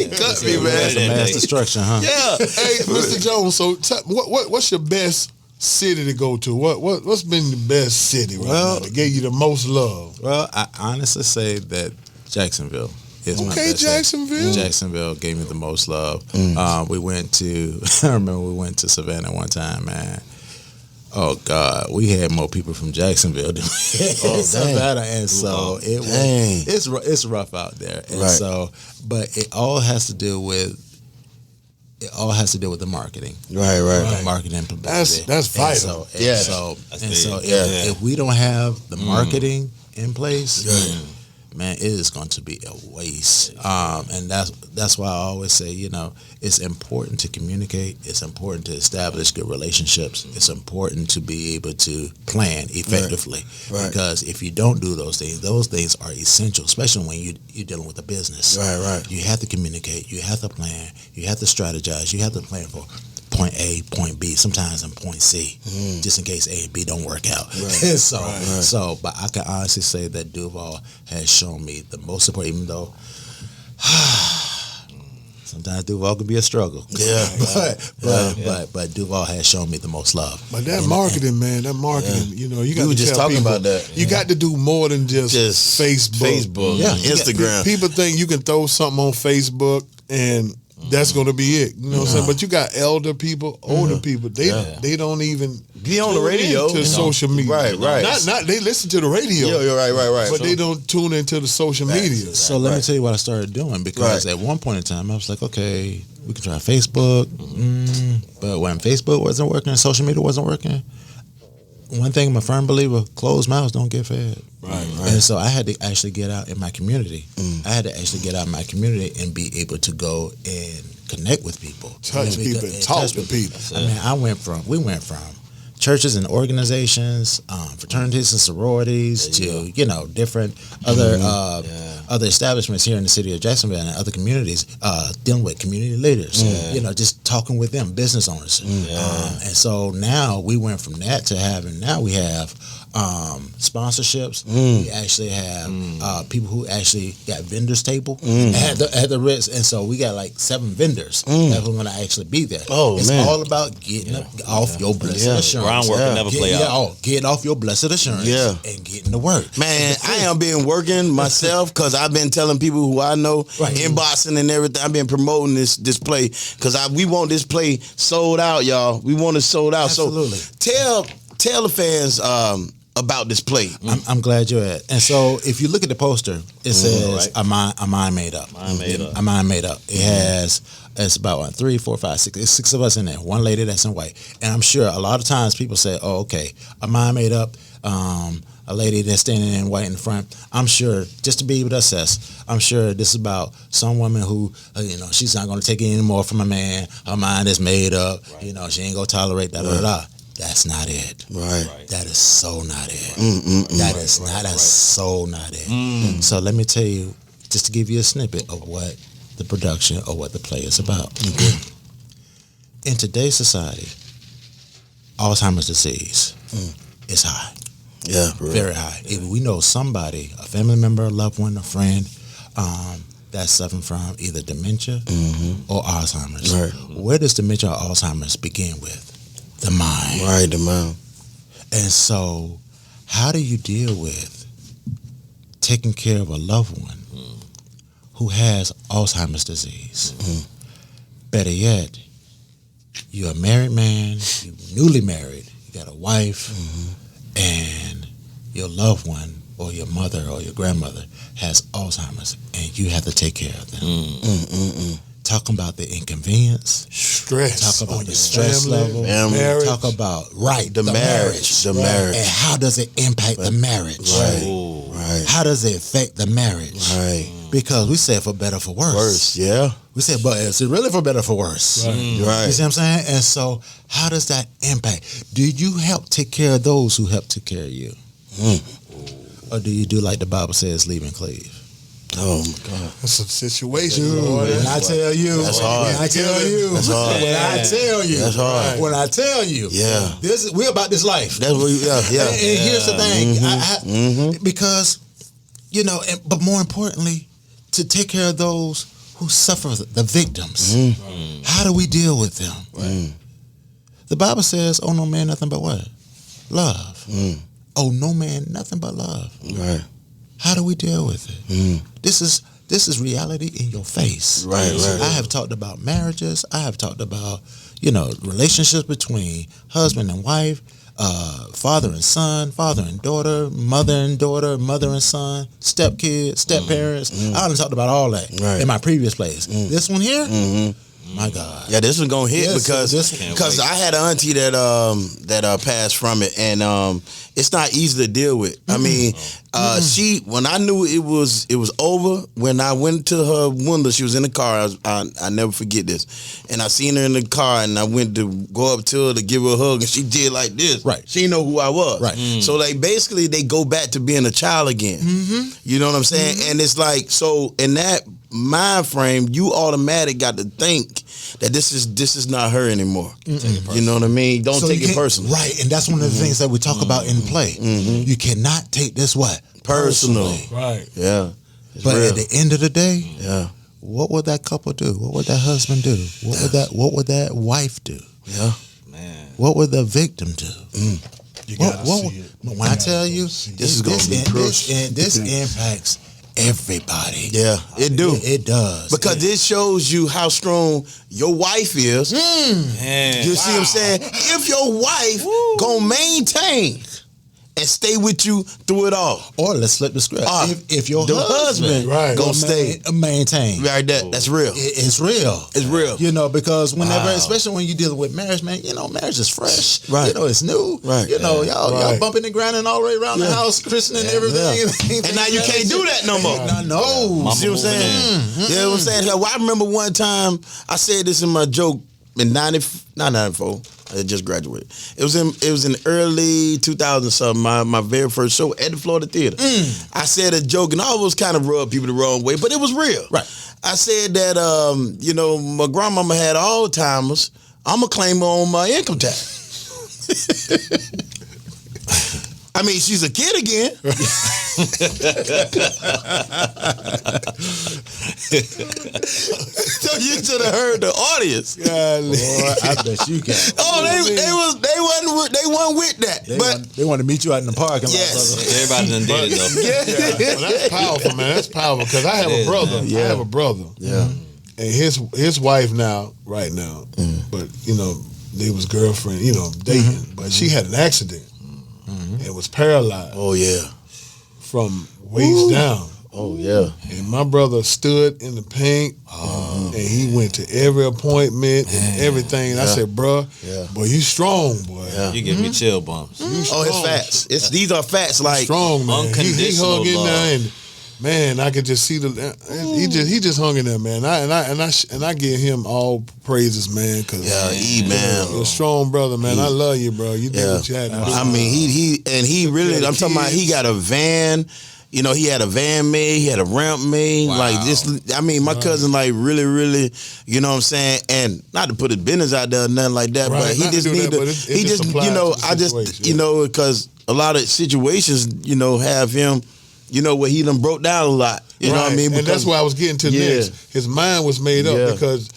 cut me, man. That's a mass destruction, huh? Yeah. Hey, Mr. Jones, so what's your best city to go to? What's been the best city now that gave you the most love? Well, I honestly say that Jacksonville is my best. Jacksonville. Jacksonville gave me the most love. We went to, I remember we went to Savannah one time, man. Oh God, we had more people from Jacksonville than Savannah, and so it's rough out there. And so, but it all has to do with the marketing. Right. Marketing and publicity. That's vital. If we don't have the marketing in place, man, it is going to be a waste. And that's why I always say, it's important to communicate. It's important to establish good relationships. It's important to be able to plan effectively. Right. Because if you don't do those things are essential, especially when you're dealing with a business. Right. You have to communicate. You have to plan. You have to strategize. You have to plan for point A, point B, sometimes in point C, just in case A and B don't work out. Right. But I can honestly say that Duval has shown me the most support, even though sometimes Duval can be a struggle. Yeah. But Duval has shown me the most love. But that marketing, you got were to just tell talking people, about that. You got to do more than just Facebook. Yeah, Instagram. People think you can throw something on Facebook and that's going to be it. You know what I'm saying? But you got elder people, older people. They don't even be on the radio to social media. Right. Not they listen to the radio. Yeah, you're right. But they don't tune into the social media. So let me tell you what I started doing, because at one point in time I was like, okay, we can try Facebook. But when Facebook wasn't working and social media wasn't working, one thing I'm a firm believer, closed mouths don't get fed. Right. And so I had to actually get out in my community. I had to actually get out in my community and be able to go and connect with people. Touch people and talk to people. I mean, we went from churches and organizations, fraternities and sororities to, different other establishments here in the city of Jacksonville and other communities, dealing with community leaders, just talking with them, business owners. And so now we went from that to now we have sponsorships. We actually have people who actually got vendors table at the Ritz, and so we got like 7 vendors that are going to actually be there. Oh, it's man. all about getting off your blessed assurance. Groundwork will never play out. Getting off your blessed assurance and getting to work. Man, I am been working myself because I've been telling people who I know inboxing and everything. I've been promoting this play because we want this play sold out, y'all. We want it sold out. Absolutely. So tell the fans about this play. I'm glad you're at. And so if you look at the poster, it says a mind made up. A mind made up. It has it's about 3, 4, 5, 6. It's 6 of us in there. One lady that's in white. And I'm sure a lot of times people say, "Oh, okay, a mind made up." A lady that's standing in white in front. I'm sure, just to be able to assess, I'm sure this is about some woman who, she's not going to take it anymore from a man. Her mind is made up. Right. She ain't going to tolerate that. That's not it. Right. That is so not it. That is not. That's so not it. So let me tell you, just to give you a snippet of what the production or what the play is about. In today's society, Alzheimer's disease is high. Yeah, very high. If we know somebody, a family member, a loved one, a friend, that's suffering from either dementia or Alzheimer's. Right. Where does dementia or Alzheimer's begin with? The mind. Right, the mind. And so, how do you deal with taking care of a loved one who has Alzheimer's disease? Better yet, you're a married man, you're newly married, you got a wife, and your loved one or your mother or your grandmother has Alzheimer's, and you have to take care of them. Talking about the inconvenience, stress, talk about the stress level, marriage. Talk about the marriage, and how does it impact the marriage? Right. How does it affect the marriage? Right. Because we said for better, for worse. We said, but is it really for better, for worse? Right. You see what I'm saying? And so, how does that impact? Do you help take care of those who help take care of you? Or do you do like the Bible says, leave and cleave? Oh my God, that's a situation. When I tell you, that's hard. When I tell you, that's hard. When I tell you, that's hard. When I tell you, we're about this life. That's what, And here's the thing, because but more importantly, to take care of those who suffer, the victims. How do we deal with them? The Bible says, "Oh, no man, nothing but what? Love." Oh, no man, nothing but love. Right. How do we deal with it? This is reality in your face. Right. I have talked about marriages. I have talked about, relationships between husband and wife, father and son, father and daughter, mother and son, stepkids, step parents. I done talked about all that in my previous place. This one here, my God. Yeah, this was gonna hit because I had an auntie that passed from it, and it's not easy to deal with. I mean, when I knew it was over, when I went to her window, she was in the car. I never forget this, and I seen her in the car, and I went to go up to her to give her a hug, and she did like this. Right. She didn't know who I was. Right. So they go back to being a child again. You know what I'm saying? And it's like, so in that mind frame, you automatic got to think that this is not her anymore. You know what I mean? Don't take it personal. Right, and that's one of the things that we talk about in play. You cannot take this personal. Right. Yeah. But at the end of the day, what would that couple do? What would that husband do? What would that wife do? Yeah. Man. What would the victim do? You gotta see it. When I tell you, this is going to be crucial. This impacts everybody. Yeah, it do. It does. Because this shows you how strong your wife is. Man. You see what I'm saying? If your wife gonna maintain and stay with you through it all. Or let's flip the script. If your husband gonna stay maintain. Right, that's real. It's real. It's real. Because whenever, especially when you're dealing with marriage, man, marriage is fresh. Right. It's new. Right. Y'all bumping and grinding all the way around the house, christening everything. And now you can't do that no more. No. See what I'm saying? You know what I'm saying? Well, I remember one time I said this in my joke in 94. I just graduated. It was in early 2000 something. My very first show at the Florida Theater. I said a joke, and I always kind of rubbed people the wrong way, but it was real. Right. I said that my grandmama had Alzheimer's. I'ma claim her on my income tax. I mean, she's a kid again. So you should have heard the audience. Golly. Boy, I bet you can. Oh, they wasn't with that. They want to meet you out in the parking lot. Yes. Everybody done did it though. Yeah. Well, that's powerful, man. That's powerful because I have a brother. Yeah. I have a brother. Yeah. And his wife right now, but you know, they was girlfriend, you know, dating, but she had an accident and was paralyzed Oh yeah. from waist down. Oh yeah. And my brother stood in the paint, and he went to every appointment and everything. And I said, "Bruh, boy, you strong, boy. Yeah. You give me chill bumps. You strong. Oh, it's facts. These are facts. Like Strong, man. He unconditional hung in love. there, and man, I could just see he just hung in there, man. I give him all praises, man. Cause man. you're a strong brother, man. I love you, bro. You did what you had to do. I mean, he really. I'm talking about. He got a van. You know, he had a van made, he had a ramp made. Wow. Like this, I mean, my cousin, like, really, you know what I'm saying? And not to put his business out there or nothing like that, Right, but he not to just do need that, to, but it just applies you know, to the I just, situation, you know, because a lot of situations, you know, have him, you know, where he done broke down a lot. You know what I mean? And that's why I was getting to next. His mind was made up Yeah. because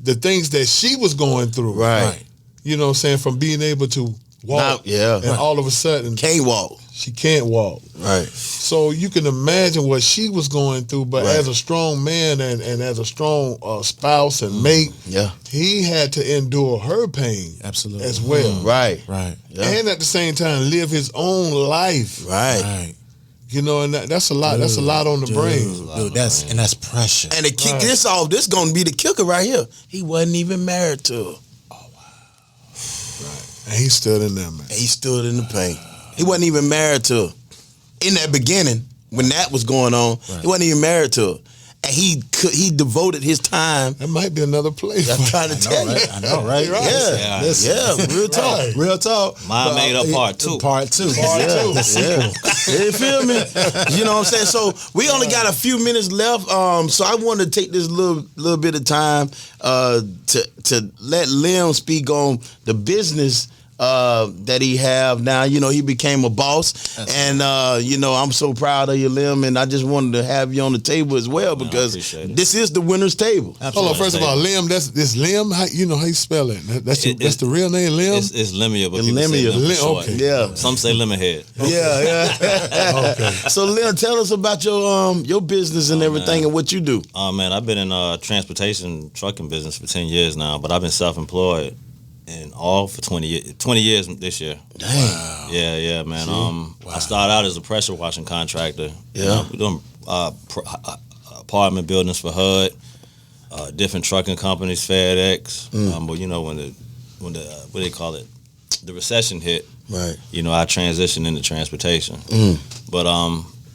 the things that she was going through. Right. You know what I'm saying? From being able to walk. And all of a sudden, Can't walk. she can't walk. Right. So you can imagine what she was going through, but as a strong man and as a strong spouse and mate, he had to endure her pain Absolutely. as well. Right. Right. Yeah. And at the same time, live his own life. Right. You know, and that's a lot. That's a lot on the brain. Dude, that's pressure. And to kick this off, this gonna be the kicker right here. He wasn't even married to her. And he stood in there, man. He stood in the pain. He wasn't even married to her. In that beginning, when that was going on, he wasn't even married to her. And he devoted his time. That might be another place. I'm trying to tell you. I know, right? Yeah, real talk. Right. Real talk. Mine made up part two. Part two. Yeah. You feel me? You know what I'm saying? So we only got a few minutes left. So I want to take this little bit of time to let Lim speak on the business that he have now. You know, he became a boss. And you know, I'm so proud of you, Lim, and I just wanted to have you on the table as well because this is the winner's table. Hold on, first of all, Lim, this Lim, how, you know how you spell it? That's the real name, Lim? It's Limia, but people Limia. say Lim for short. Okay. Yeah. Some say Lemonhead. Yeah. Okay. So Lim, tell us about your business and everything and what you do. Oh man, I've been in transportation trucking business for 10 years now, but I've been self-employed and all for 20 years this year. Dang. Yeah, man. I started out as a pressure washing contractor. Yeah. We're doing apartment buildings for HUD, different trucking companies, FedEx. But you know when the what do they call it? The recession hit. Right. You know, I transitioned into transportation. But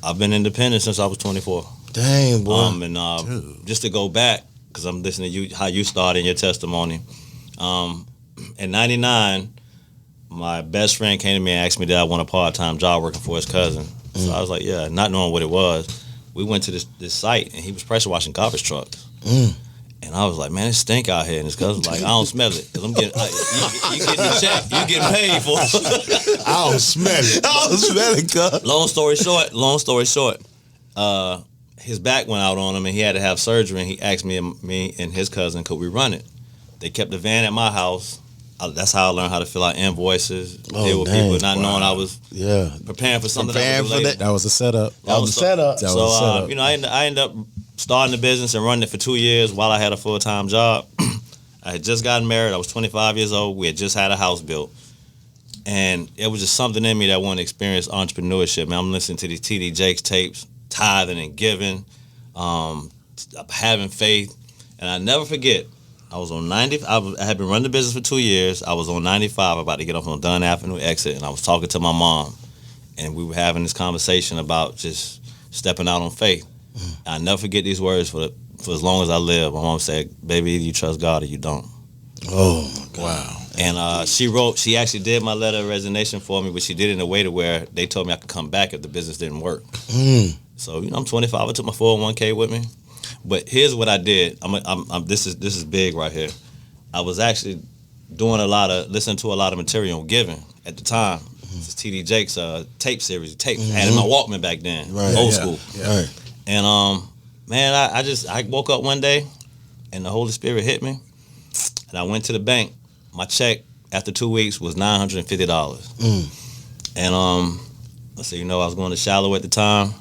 I've been independent since I was 24. Dang, boy. And just to go back, because I'm listening to you, how you started in your testimony. In 99, my best friend came to me and asked me did I want a part-time job working for his cousin. So I was like, yeah, not knowing what it was. We went to this site, and he was pressure washing garbage trucks. And I was like, man, it stink out here. And his cousin was like, I don't smell it. Because I'm getting, you getting a check. You getting paid for it. I don't smell it. I don't smell it, cuz. Long story short, his back went out on him, and he had to have surgery, and he asked me and his cousin, could we run it? They kept the van at my house. That's how I learned how to fill out invoices, deal with people, not knowing I was preparing for something that was later. That was a setup. That was a setup. You know, I ended up starting the business and running it for 2 years while I had a full-time job. I had just gotten married. I was 25 years old. We had just had a house built. And it was just something in me that wanted to experience entrepreneurship. Man, I'm listening to these T.D. Jakes tapes, tithing and giving, having faith. And I never forget, I was on 90. I had been running the business for 2 years. I was on 95, about to get off on Dunn Avenue exit, and I was talking to my mom, and we were having this conversation about just stepping out on faith. I never forget these words for as long as I live. My mom said, "Baby, either you trust God or you don't." Oh my God. Wow. And she actually did my letter of resignation for me, but she did it in a way to where they told me I could come back if the business didn't work. So, you know, I'm 25. I took my 401k with me. But here's what I did. This is big right here. I was actually listening to a lot of material on giving at the time. It's TD Jake's tape series. Tape. I had in my Walkman back then. Old school. Yeah. Right. And man, I woke up one day and the Holy Spirit hit me. And I went to the bank. My check after 2 weeks was $950. And I said, I was going to Shallow at the time.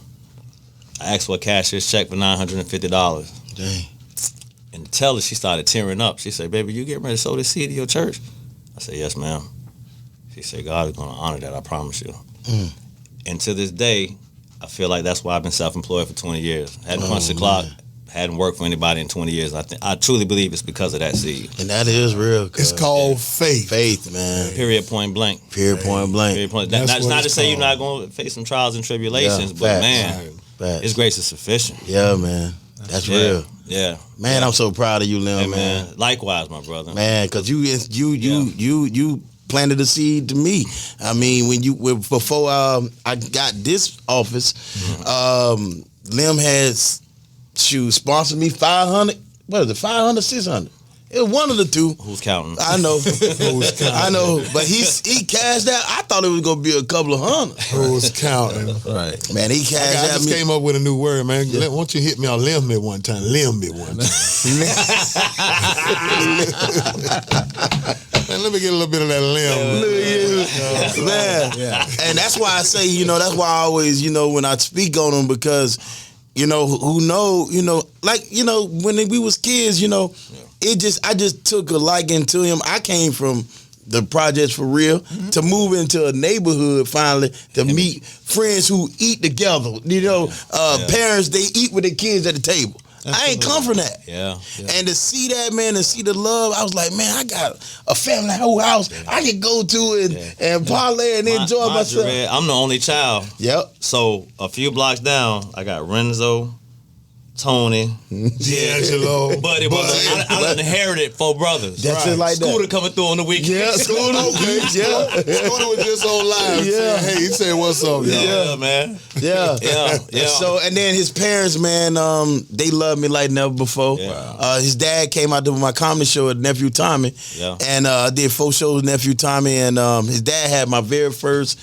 I asked for a cashier's check for $950. Dang. And the teller, she started tearing up. She said, baby, you getting ready to sow this seed to your church? I said, yes, ma'am. She said, God is going to honor that, I promise you. And to this day, I feel like that's why I've been self-employed for 20 years. Hadn't punched the clock, hadn't worked for anybody in 20 years. I truly believe it's because of that seed. And that is real. It's called faith. Faith, man. Period, point blank. Period, point blank. Period, point. It's not to say you're not going to face some trials and tribulations, but man, His grace is sufficient. Yeah, man. That's real. Yeah. Man, I'm so proud of you, Lim, Hey, man. Likewise, my brother. Man, because you planted a seed to me. I mean, before I got this office, Lim had sponsored me 500. What is it? 500, 600. It was one of the two. Who's counting? I know. I know. But he cashed out. I thought it was gonna be a couple of hundred. Who's counting? Right. Man, he cashed I out. just came up with a new word, man. Why don't you hit me on limb me one time? Limb me one time. Man, let me get a little bit of that limb. Man. Yeah. And that's why I say, that's why I always, when I speak on them, because who know, when we was kids, I just took a liking to him. I came from the projects for real to move into a neighborhood finally to meet friends who eat together. Parents, they eat with their kids at the table. I ain't come from that. Yeah. And to see that, man, and see the love, I was like, man, I got a family whole house I can go to and parlay and enjoy myself. I'm the only child. Yep. So a few blocks down, I got Renzo, Tony, D'Angelo. But it was I inherited 4 brothers. That's it like that. Scooter coming through on the weekend. Yeah, Scooter. Okay. Yeah. Scooter was just on live. Yeah. Hey, he said, "What's up, y'all?" Yeah, man. Yeah. Yeah. So, and then his parents, man, they loved me like never before. Yeah. His dad came out to my comedy show at Nephew Tommy. Yeah. And I did 4 shows with Nephew Tommy, and his dad had my very first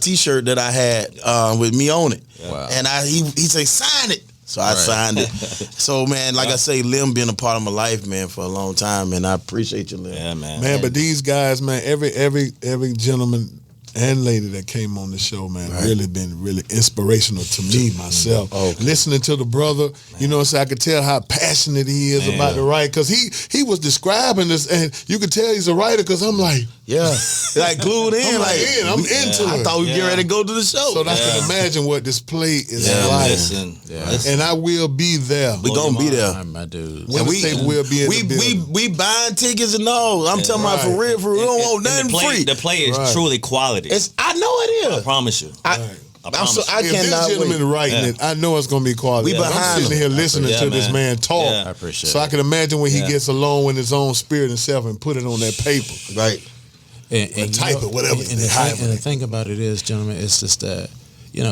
T-shirt that I had with me on it. Wow. And he said, sign it. So I signed it. So, man, like I say, Lim been a part of my life, man, for a long time, and I appreciate you, Lim. Yeah, man. Man, but these guys, man, every gentleman and lady that came on the show, man, really been really inspirational to me, myself. Listening to the brother, so I could tell how passionate he is about the write, because he was describing this, and you could tell he's a writer, because I'm like, like glued in, I'm into it. I thought we'd get ready to go to the show. So I can imagine what this play is like. Listen. And I will be there. We gonna be there. My dude. When the tape will be in the building. we buying tickets and all. I'm talking about for real. We don't want nothing free. The play is truly quality. I know it is. I promise you. I If cannot this gentleman wait. writing it, I know it's going to be quality. We I'm behind sitting here listening to this man talk. Yeah. I appreciate So it. I can imagine when he gets alone with his own spirit and self and put it on that paper. Right. And type it, whatever. And the thing about it is, gentlemen, it's just that,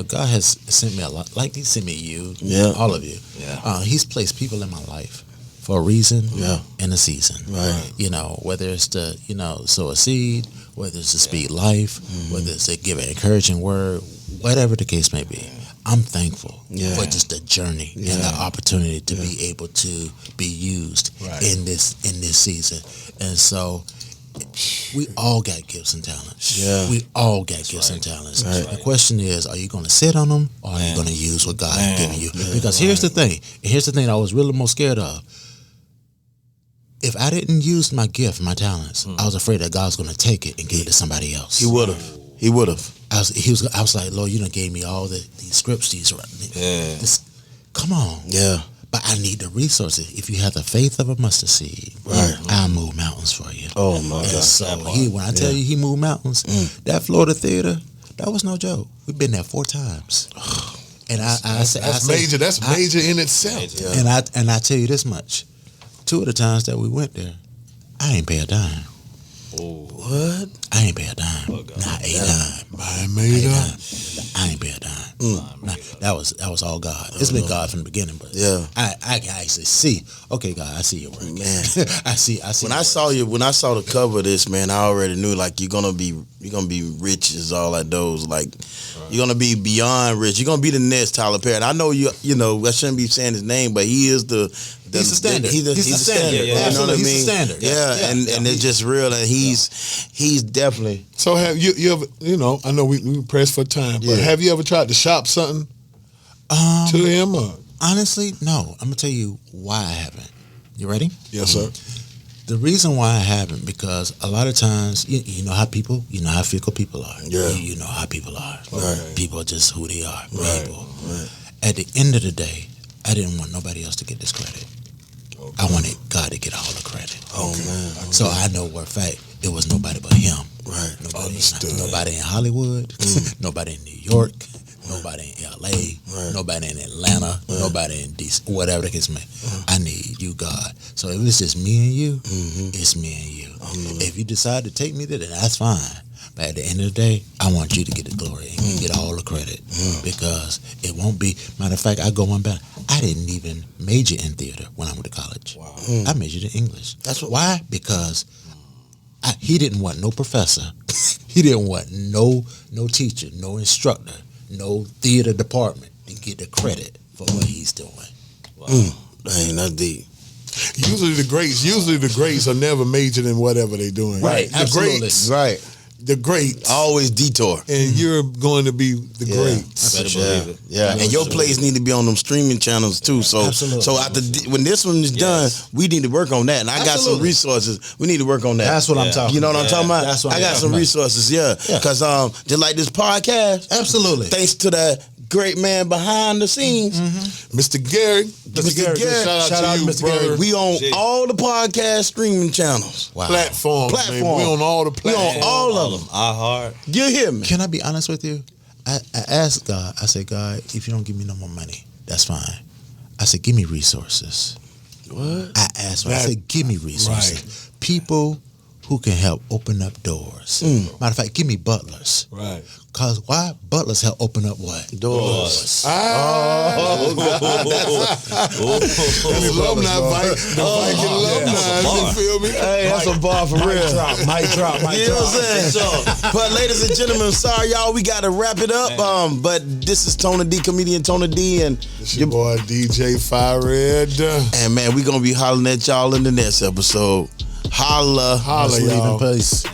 God has sent me a lot. Like he sent me you, all of you. Yeah. He's placed people in my life for a reason and a season. Right. Whether it's to, sow a seed, whether it's to speak life, whether it's to give an encouraging word, whatever the case may be. I'm thankful for just the journey and the opportunity to be able to be used in this season. And so we all got gifts and talents. Yeah. We all got gifts and talents. The question is, are you going to sit on them, or are you going to use what God has given you? Because here's the thing. And here's the thing I was really most scared of. If I didn't use my gift, my talents, I was afraid that God was going to take it and give it to somebody else. He would have. I was like, Lord, you done gave me all these scripts, come on. Yeah. But I need the resources. If you have the faith of a mustard seed, I'll move mountains for you. Oh my God. So when I tell you he moved mountains, that Florida theater, that was no joke. We've been there 4 times. And That's major. That's major in itself. And I tell you this much. 2 of the times that we went there, I ain't pay a dime. What? I ain't pay a dime. Not a dime. I made up. I ain't pay a dime. Nah, that was all God. It's been God from the beginning, but I can actually see. Okay, God, I see your work, Man. I see. When I saw the cover of this, man, I already knew like you're gonna be rich as all like those. Like you're gonna be beyond rich. You're gonna be the next Tyler Perry. And I know you know I shouldn't be saying his name, but he is he's the standard. He's the standard. Yeah. You know what I mean? He's the standard. Yeah, and it's just real, and he's definitely. So have you ever, I know we pressed for time, but have you ever tried to shop something to him? Or? Honestly, no. I'm gonna tell you why I haven't. You ready? Yes, sir. The reason why I haven't, because a lot of times, you know how fickle people are. Yeah. You know how people are. Right. People are just who they are. Right. People. Right. At the end of the day, I didn't want nobody else to get this credit. Okay. I wanted God to get all the credit. Oh, man. So I know for a fact it was nobody but him. Right. Nobody in Hollywood, nobody in New York, nobody in LA, nobody in Atlanta, nobody in DC, whatever the case may be. I need you, God. So if it's just me and you, it's me and you. If you decide to take me there, then that's fine. But at the end of the day, I want you to get the glory and you get all the credit because it won't be. Matter of fact, I go one better. I didn't even major in theater when I went to college. Wow. I majored in English. Why? Because he didn't want no professor. He didn't want no teacher, no instructor, no theater department to get the credit for what he's doing. Wow. Dang, that's deep. Usually the greats are never majored in whatever they're doing. Right, The absolutely. greats, Right. the greats, Always detour. and you're going to be the greats. Better believe it. Yeah, and your plays need to be on them streaming channels too. So, Absolutely. so when this one is done, we need to work on that. And I got some Absolutely. resources. We need to work on that. That's what I'm talking. You know what I'm talking about? That's what I I'm got talking some about. resources. Yeah, because just like this podcast, Absolutely. thanks to that great man behind the scenes, Mr. Gary, Mr. Garrett. shout out to you, Mr. brother. Garrett. We on all the podcast streaming channels. Wow. Platforms, man. We on all the We platforms. on all of them. iHeart. You hear me? Can I be honest with you? I asked God, I said, God, if you don't give me no more money, that's fine. I said, give me resources. What? I asked him, I said, give me resources. People who can help open up doors. Matter of fact, give me butlers. Right. Because why? Butlers help open up what? Doors. That's alumni, Viking alumni. You feel me? Hey, that's a bar for real. Mic drop. You know what I'm saying? But ladies and gentlemen, sorry y'all, we gotta wrap it up. But this is Tony D, comedian Tony D, and It's your boy DJ Fired. man, we gonna be hollering at y'all in the next episode. Holla, Holla, y'all. Peace.